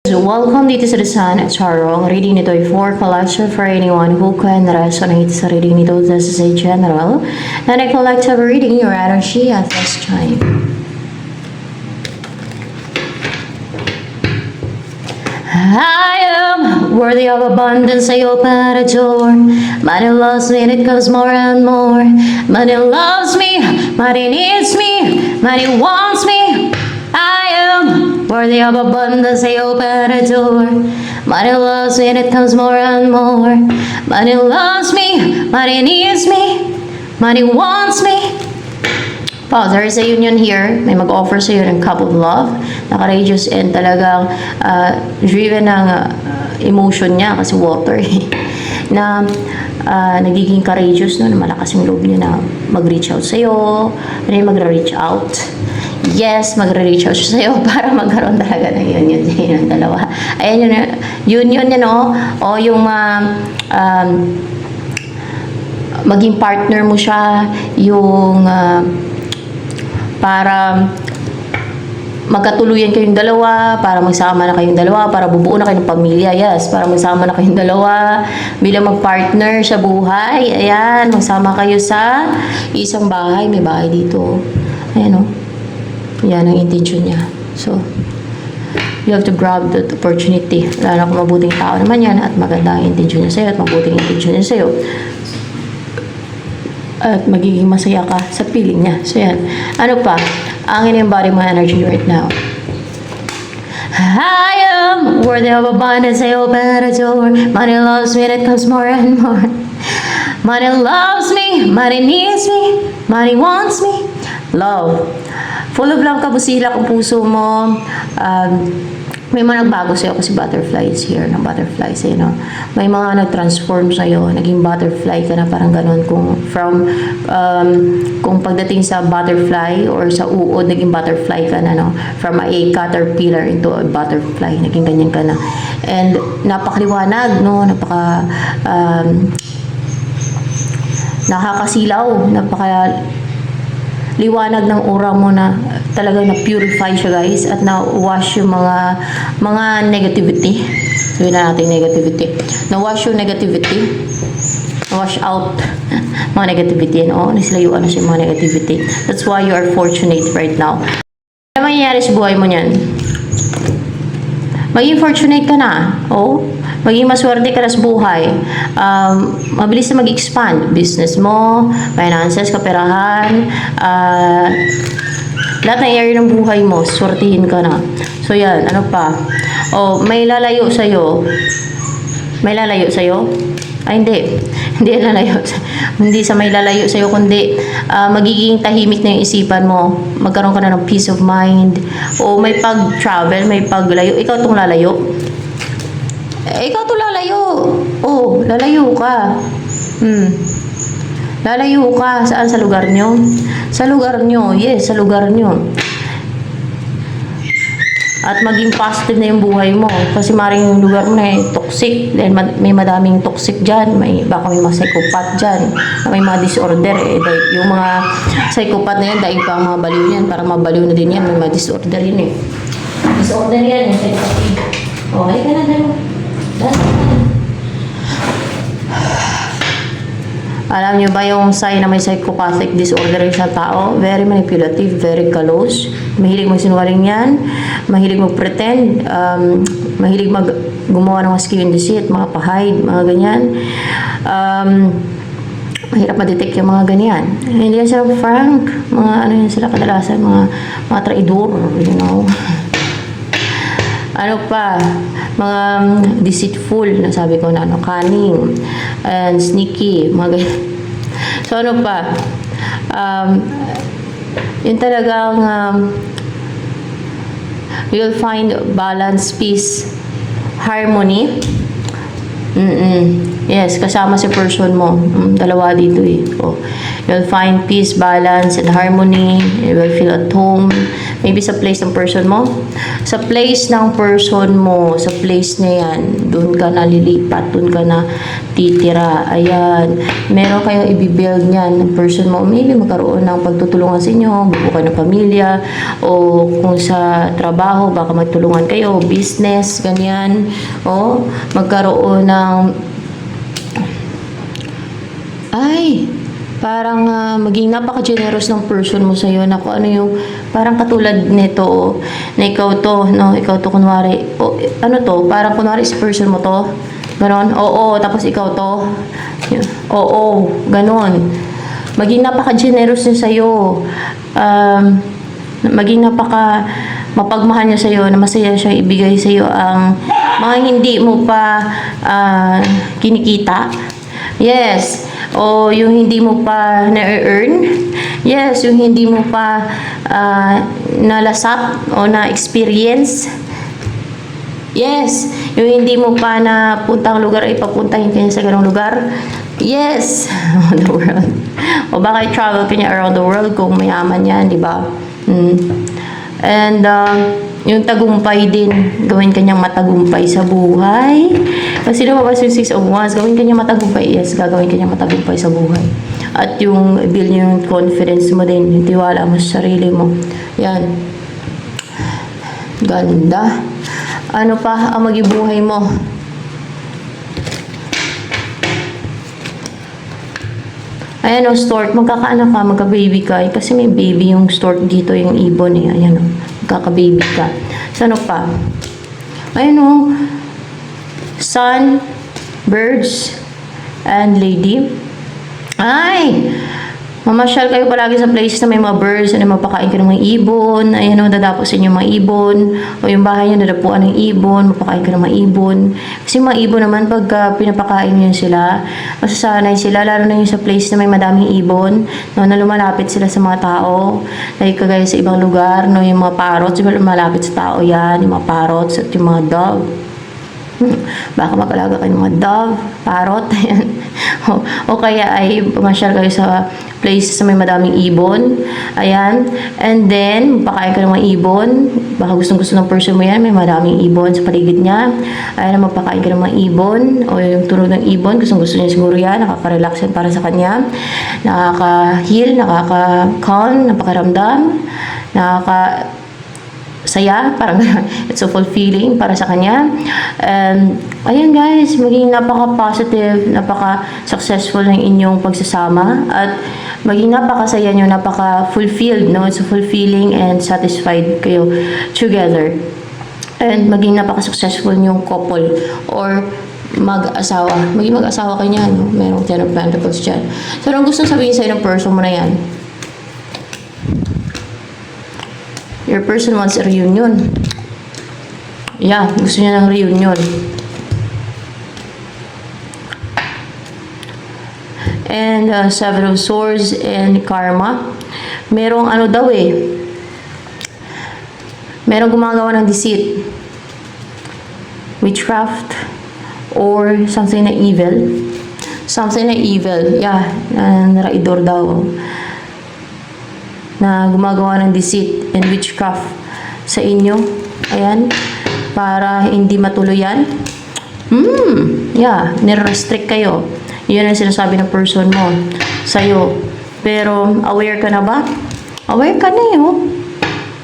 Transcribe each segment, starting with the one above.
Welcome dito sa The Sun at Charo. Ang reading nito ay for collection for anyone who can resonate sa reading nito. This is a general and a collective reading your energy at this time. I am worthy of abundance. I open a door. Money loves me and it comes more and more. Money loves me, money needs me, money wants me. I am worthy of abundance. I open a door. Money loves me and it comes more and more. Money loves me, money needs me, money wants me. Wow, there is a union here. May mag-offer sa iyo ng cup of love. Naka-radius and talagang driven ng emotion niya kasi water na nagiging courageous, no? Na malakas yung loob niya na mag-reach out sa iyo. Ano yung mag-reach out? Yes, magre-reach out siya sa'yo para magkaroon talaga ng union ng dalawa. Ayan yun, union niya, no? O yung maging partner mo siya, yung para magkatuluyan kayong dalawa, para magsama na kayong dalawa, para bubuo na kayong pamilya. Yes, para magsama na kayong dalawa bilang mag-partner sa buhay. Ayan, magsama kayo sa isang bahay. May bahay dito. Ayan, no? Yan ang intention niya. So, you have to grab that opportunity. Lalo kung mabuting tao naman yan at maganda ang intention niya sa'yo at mabuting intention niya sa'yo. At magiging masaya ka sa feeling niya. So, yan. Ano pa? Ang in-embody mo energy right now. I am worthy of abundance. I open a door. Money loves me and it comes more and more. Money loves me. Money needs me. Money wants me. Love. Full of love ka, busila kung puso mo. May mga nagbago sa'yo kasi butterflies here, ng butterflies sa'yo, no? May mga nag-transform sa'yo, naging butterfly ka na, parang ganun. Kung pagdating sa butterfly or sa uod, naging butterfly ka na, no? From a caterpillar into a butterfly, naging ganyan ka na. And napakaliwanag, no? Nakakasilaw, liwanag ng aura mo na talaga na-purify siya, guys, at na-wash yung mga negativity. Sabihin na natin negativity. Na-wash yung negativity. Na-wash out mga negativity. Nasilayuan na siya yung mga negativity. That's why you are fortunate right now. Ano mangyayari sa buhay mo niyan? Maging fortunate ka na. Maging maswerte ka na sa buhay. Mabilis na mag-expand. Business mo, finances, kaperahan, lahat ng area ng buhay mo, swertihin ka na. So, yan. Ano pa? May lalayo sa'yo. May lalayo sa'yo? Ay, hindi. Hindi lalayo. Hindi sa may lalayo sa'yo, kundi magiging tahimik na yung isipan mo. Magkaroon ka na ng peace of mind. O may pag-travel, may paglayo. Ikaw itong lalayo. Ikaw itong lalayo. Lalayo ka. Lalayo ka. Saan? Sa lugar nyo? Sa lugar nyo. Yes, sa lugar nyo. At maging positive na yung buhay mo. Kasi maring yung lugar mo na toxic. Then may madaming toxic dyan. Baka may mga psychopath dyan. May mga disorder. Yung mga psychopath na yan, dahil pa ang mga baliw yan. Para mabaliw na din yan. May mga disorder yun eh. Disorder yan. Psychopath. Halika na dalawa. Alam nyo ba yung sign na may psychopathic disorder yung sa tao? Very manipulative, very callous. Mahilig magsinungaling yan. Mahilig mag-pretend. Mahilig gumawa ng mga scheme and deceit, mga pahide, mga ganyan. Mahirap ma-detect yung mga ganyan. Hindi yan sila frank. Mga ano yan sila kadalasan, mga traidor, you know. Ano pa? Mga deceitful, nasabi ko na, cunning, and sneaky, mga ganyan. So, ano pa? Yun talagang you'll find balance, peace, harmony, Yes, kasama si person mo. Dalawa dito eh. Oh. You'll find peace, balance, and harmony. You will feel at home. Maybe sa place ng person mo. Sa place ng person mo, sa place na yan, doon ka nalilipat, doon ka na titira. Ayan. Meron kayong ibibuild niyan ng person mo. Maybe magkaroon ng pagtutulungan sa inyo, bubuo kayo ng pamilya, o kung sa trabaho, baka magtulungan kayo, business, ganyan. O, magkaroon ng parang maging napaka-generous ng person mo sa'yo na kung ano yung parang katulad nito na ikaw to, no? Ikaw to kunwari, ano to? Parang kunwari si person mo to. Ganon? Oo, tapos ikaw to. Oo, ganon. Maging napaka-generous niya sa'yo. Maging mapagmahal niya sa'yo, na masaya siya ibigay sa'yo ang mga hindi mo pa kinikita. Yes. O yung hindi mo pa na-earn. Yes, yung hindi mo pa nalasap o na-experience. Yes, yung hindi mo pa na puntang lugar ay papuntahin kanya sa ganong lugar. Yes, around the world. O baka i-travel kanya around the world kung mayaman yan, di ba? And yung tagumpay din, gawin kanyang matagumpay sa buhay. Kasi lumabas yung 6 of Wands, gawin kanyang matagumpay. Yes, gagawin kanyang matagumpay sa buhay. At yung build yung confidence mo din, yung tiwala mo sa sarili mo. Yan. Ganda. Ano pa ang magibuhay mo? Ayan o, stork. Magkakaano ka, magka-baby ka. Kasi may baby yung stork dito, yung ibon eh. Ayan o, magkaka-baby ka. So, ano pa? Ayan o, sun, birds, and lady. Ay! Mamasyal kayo palagi sa place na may mga birds, na mapakain ka ng mga ibon. Ayan o, dadapos sa inyo mga ibon. O yung bahay nyo, dadapuan ng ibon, mapakain ka ng mga ibon. Kasi mga ibon naman, pag pinapakain nyo sila, masasanay sila, lalo na yung sa place na may madaming ibon, no, na lumalapit sila sa mga tao. Like kagaya sa ibang lugar, no, yung mga parrots, diba lumalapit sa tao yan, yung mga parrots at yung mga dove. Baka mapalaga kayo ng mga dove, parrot, ayan. O kaya ay pumasyal kayo sa place sa may madaming ibon, ayan. And then, pakain ka ng mga ibon, baka gustong-gusto ng person mo yan, may madaming ibon sa paligid niya, ayan, magpakain ka ng mga ibon, o yung tunog ng ibon, gustong-gusto niya siguro yan, nakaka-relax yan para sa kanya, nakaka-heal, nakaka-calm, napakaramdam, saya, parang it's so fulfilling para sa kanya. Ayan guys, maging napaka-positive, napaka-successful ng inyong pagsasama at maging napakasaya nyo, napaka-fulfilled, no? It's fulfilling and satisfied kayo together. And maging napaka-successful yung couple or mag-asawa. Maging mag-asawa kayo niyan, no? Merong Ten of Pentacles dyan. So, anong gusto sabihin sa'yo ng person mo na yan? Your person wants a reunion. Yeah, gusto niya ng reunion. And Seven of Swords and Karma. Merong ano daw eh. Merong gumagawa ng deceit. Witchcraft. Or something na evil. Something na evil. Yeah, naraidor daw. Na gumagawa ng deceit and witchcraft sa inyo. Ayan. Para hindi matuloy yan. Yeah. Nire-restrict kayo. Yun ang sinasabi ng person mo sa'yo. Pero, aware ka na ba? Aware ka na yun.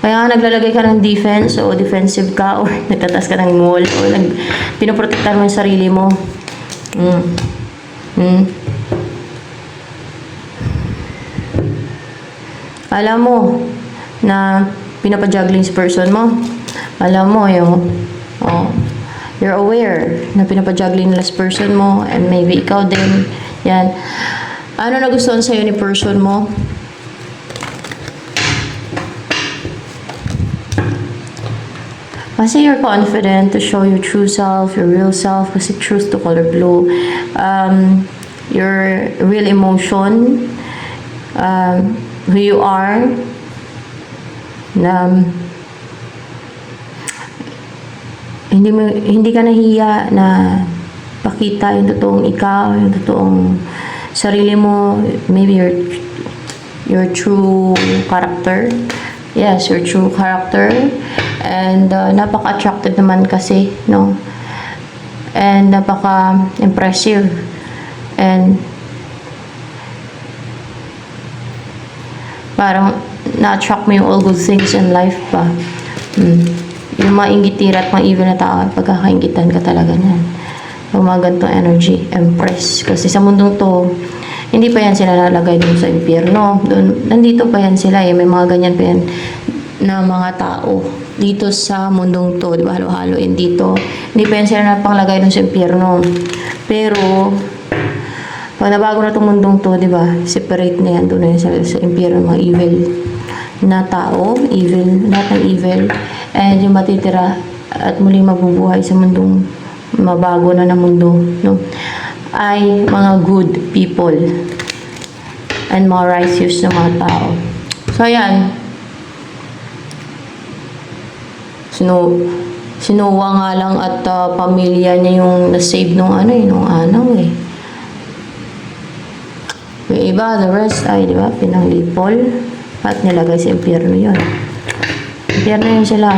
Kaya naglalagay ka ng defense o defensive ka or nagtatas ka ng wall o pinoprotektahan mo yung sarili mo. Alam mo na pinapajuggling si person mo. Alam mo yung you're aware na pinapajuggling nila si person mo and maybe ikaw din. Yan. Ano nagustuhan sa'yo ni person mo? Kasi you're confident to show your true self, your real self, kasi truth to color blue. Your real emotion, who you are, na hindi ka nahiya na pakita yung totoong ikaw, yung totoong sarili mo, maybe your true character. Yes, your true character. And napaka-attractive naman kasi, no? And napaka-impressive. And parang na-attract mo yung all good things in life pa. Yung mga inggitira at mga evil na tao, pagkakaingitan ka talaga niyan. Yung mga ganitong energy, Empress. Kasi sa mundong to, hindi pa yan sila nalagay dun sa impyerno. Nandito pa yan sila eh. May mga ganyan pa yan na mga tao dito sa mundong to, di ba? Halo-haloin dito. Hindi pa yan sila napanglagay dun sa impyerno. Pero, pag nabago na itong mundong to, di ba? Separate na yan. Doon na yan sa impyerno, mga evil na tao. Evil, lahat ng evil. And yung matitira at muling mabubuhay sa mundong mabago na mundo, no? Ay mga good people and mga righteous na mga tao. So, ayan. Sinuwa nga lang at pamilya niya yung na-save nung nung anaw eh. Yung iba, the rest ay, di ba, pinanglipol at nilagay sa impyerno yun. Impyerno yun sila.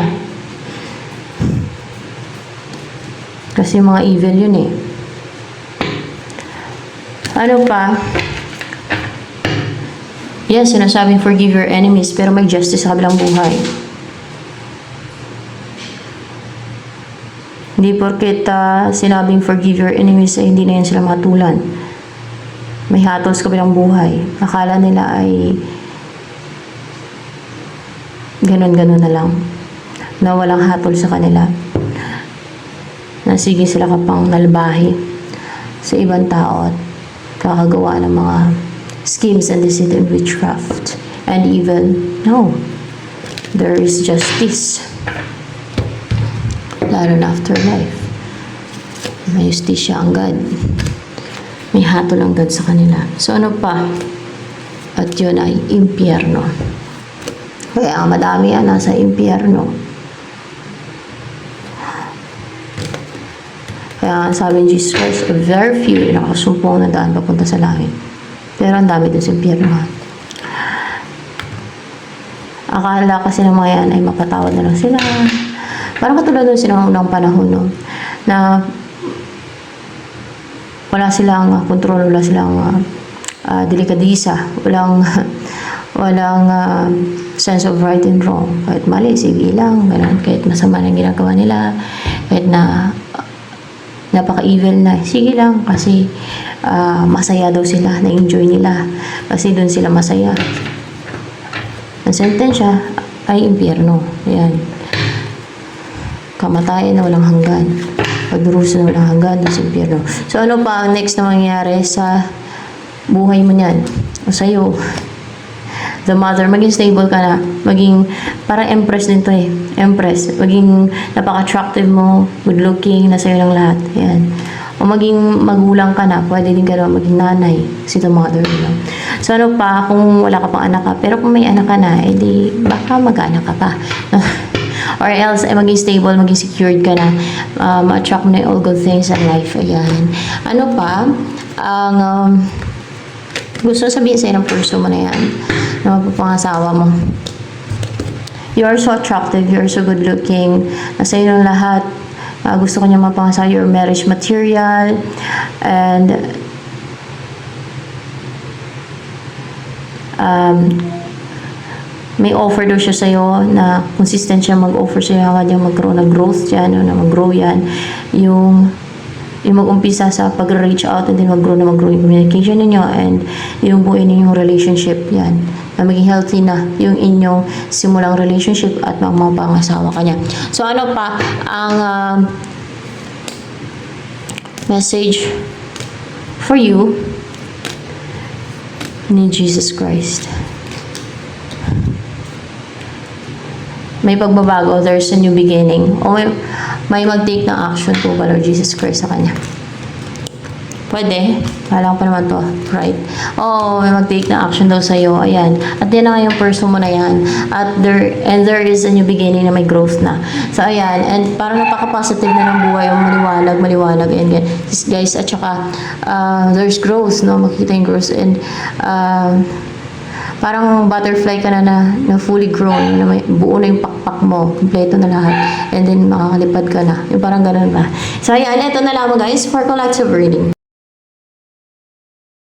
Kasi mga evil yun eh. Ano pa? Yes, sinasabing forgive your enemies, pero may justice sa kabilang buhay. Hindi porket sinabing forgive your enemies ay hindi na yan sila matulan. May hatol sa kabilang buhay. Akala nila ay ganun-ganun na lang. Na walang hatol sa kanila. Na sige sila kapang nalbahi sa ibang tao at kakagawa ng mga schemes and deceit and witchcraft and evil. No. There is justice. Lalo na afterlife. May justisya ang God. May hatol ang God sa kanila. So ano pa? At yun ay impyerno. Kaya madami yan nasa impyerno. Kaya sabi ni Jesus Christ, very few nakasumpong na daan papunta sa langit. Pero ang dami din sa impyerno. Akala kasi ng mga yan ay mapatawad na lang sila. Parang katulad doon silang unang panahon, no? Na wala silang control, wala silang delikadisa, walang sense of right and wrong. Kahit mali, sige lang, ganun. Kahit masama na ginagawa nila, kahit na napaka-evil na, sige lang, kasi masaya daw sila, na-enjoy nila, kasi doon sila masaya. Ang sentensya ay impyerno. Ayan. Kamatayan na walang hanggan. Pagdurusa na walang hanggan doon sa impyerno. So, ano pa ang next na mangyayari sa buhay mo niyan? O sa'yo? The mother, maging stable ka na. Maging, parang empress din to eh. Empress. Maging napaka-attractive mo, good looking, nasa iyo lang lahat. Ayan. O maging magulang ka na, pwede din ka naman maging nanay. Si the mother, diba? So ano pa, kung wala ka pang anak ka, pero kung may anak ka na, edi baka mag-anak ka pa. Or else, maging stable, maging secured ka na. Ma-attract mo na all good things in life. Ayan. Ano pa, ang gusto sabihin sa'yo ng person mo na yan, na mapapangasawa mo. You are so attractive, you are so good looking, nasa iyo ng lahat. Gusto ko niya mapangasawa, your marriage material, and may offer daw siya sa'yo na consistent siya mag-offer sa'yo hanggang yung magkaroon ng growth dyan, na mag-grow yan. Yung mag-umpisa sa pag-reach out and then mag-grow yung communication ninyo and yung buuin ninyong relationship yan. Na maging healthy na yung inyong simulang relationship at magmapangasawa ka niya. So ano pa ang message for you ni Jesus Christ? May pagbabago, there's a new beginning. O may mag-take ng action po ba Lord Jesus Christ sa kanya. Pwede. Kala ko pa naman to. Right. Oh, may mag-take na action daw sa'yo. Ayan. At yan na nga yung person mo na yan. There is a new beginning na may growth na. So, ayan. And parang napaka-positive na ng buhay. Yung maliwanag. And guys, at saka, there's growth, no? Makikita yung growth. And, parang butterfly ka na fully grown, na may, buo na yung pakpak mo, kompleto na lahat, and then makakalipad ka na. Yung parang ganun ba. So, ayan, ito na lang guys for collective reading.